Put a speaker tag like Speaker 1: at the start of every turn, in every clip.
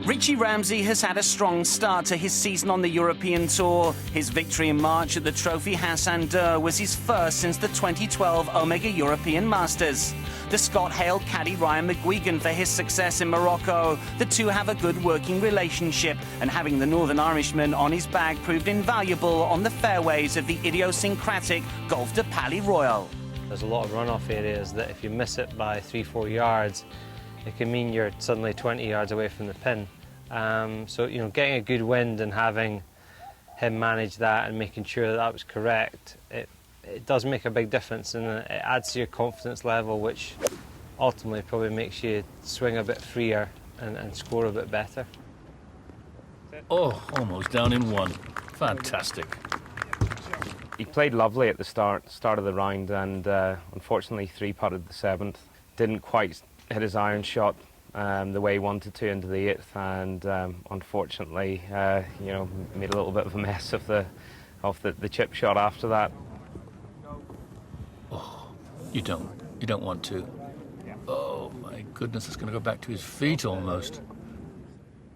Speaker 1: Richie Ramsay has had a strong start to his season on the European Tour. His victory in March at the Trophee Hassan was his first since the 2012 Omega European Masters. The Scot hailed caddy Ryan McGuigan for his success in Morocco. The two have a good working relationship, and having the Northern Irishman on his bag proved invaluable on the fairways of the idiosyncratic Golf de Palais Royal.
Speaker 2: There's a lot of runoff areas that if you miss it by 3-4 yards, it can mean you're suddenly 20 yards away from the pin. So, you know, getting a good wind and having him manage that and making sure that that was correct, it does make a big difference, and it adds to your confidence level, which ultimately probably makes you swing a bit freer and score a bit better.
Speaker 3: Oh, almost down in one. Fantastic.
Speaker 4: He played lovely at the start of the round, and unfortunately three-putted the 7th. Didn't quite hit his iron shot the way he wanted to into the 8th, and unfortunately, you know, made a little bit of a mess of the chip shot after that.
Speaker 3: Oh, you don't want to. Oh my goodness, it's going to go back to his feet almost.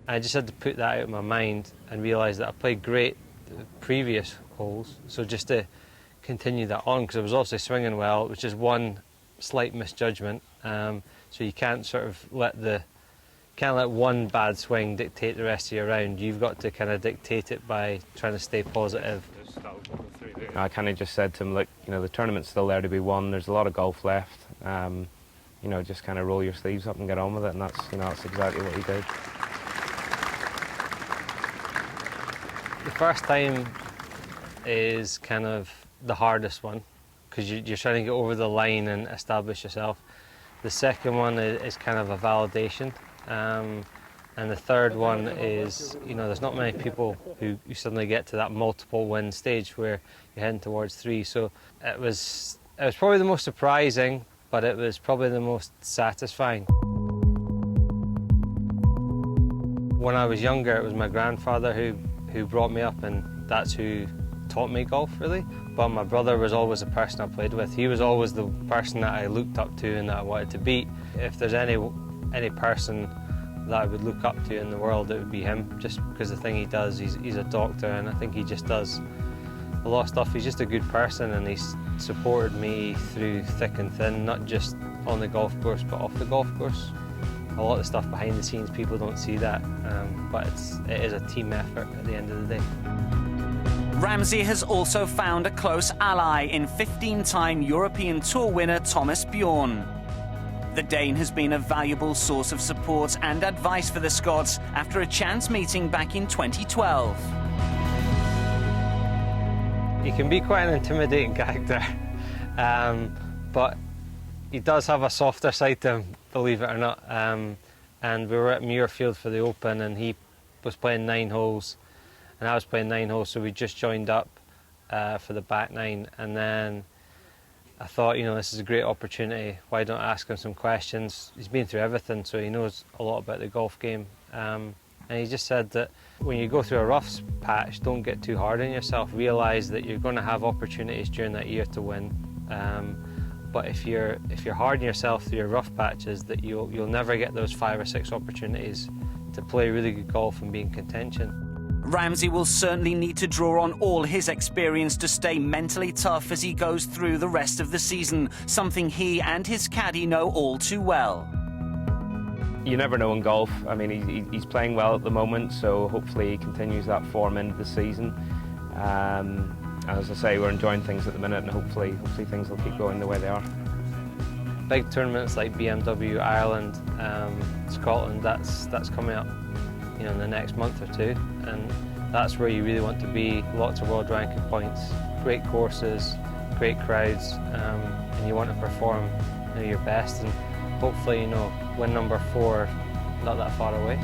Speaker 2: I just had to put that out of my mind and realise that I played great the previous holes, so just to continue that on, because I was also swinging well, which is one slight misjudgment. So you can't sort of let one bad swing dictate the rest of your round. You've got to kind of dictate it by trying to stay positive.
Speaker 4: I kind of just said to him, look, you know, the tournament's still there to be won. There's a lot of golf left. You know, just kind of roll your sleeves up and get on with it, and that's, you know, that's exactly what he did.
Speaker 2: The first time is kind of the hardest one, because you're trying to get over the line and establish yourself. The second one is kind of a validation, and the third one is, you know, there's not many people who suddenly get to that multiple win stage where you're heading towards 3. So it was probably the most surprising, but it was probably the most satisfying. When I was younger, it was my grandfather who brought me up, and that's who taught me golf, really. But my brother was always the person I played with. He was always the person that I looked up to and that I wanted to beat. If there's any person that I would look up to in the world, it would be him, just because the thing he does, he's a doctor, and I think he just does a lot of stuff. He's just a good person, and he's supported me through thick and thin, not just on the golf course, but off the golf course. A lot of stuff behind the scenes, people don't see that, but it is a team effort at the end of the day.
Speaker 1: Ramsay has also found a close ally in 15-time European Tour winner Thomas Bjorn. The Dane has been a valuable source of support and advice for the Scots after a chance meeting back in 2012.
Speaker 2: He can be quite an intimidating character, but he does have a softer side to him, believe it or not. And we were at Muirfield for the Open, and he was playing 9 holes, and I was playing 9 holes, so we just joined up for the back 9. And then I thought, you know, this is a great opportunity. Why don't I ask him some questions? He's been through everything, so he knows a lot about the golf game. And he just said that when you go through a rough patch, don't get too hard on yourself. Realise that you're going to have opportunities during that year to win. But if you're hard on yourself through your rough patches, that you'll never get those 5 or 6 opportunities to play really good golf and be in contention.
Speaker 1: Ramsay will certainly need to draw on all his experience to stay mentally tough as he goes through the rest of the season, something he and his caddy know all too well.
Speaker 4: You never know in golf. I mean, he's playing well at the moment, so hopefully he continues that form into the season. As I say, we're enjoying things at the minute, and hopefully things will keep going the way they are.
Speaker 2: Big tournaments like BMW, Ireland, Scotland, that's coming up, you know, in the next month or 2, and that's where you really want to be. Lots of world ranking points, great courses, great crowds, and you want to perform, you know, your best, and hopefully, you know, win number 4 not that far away.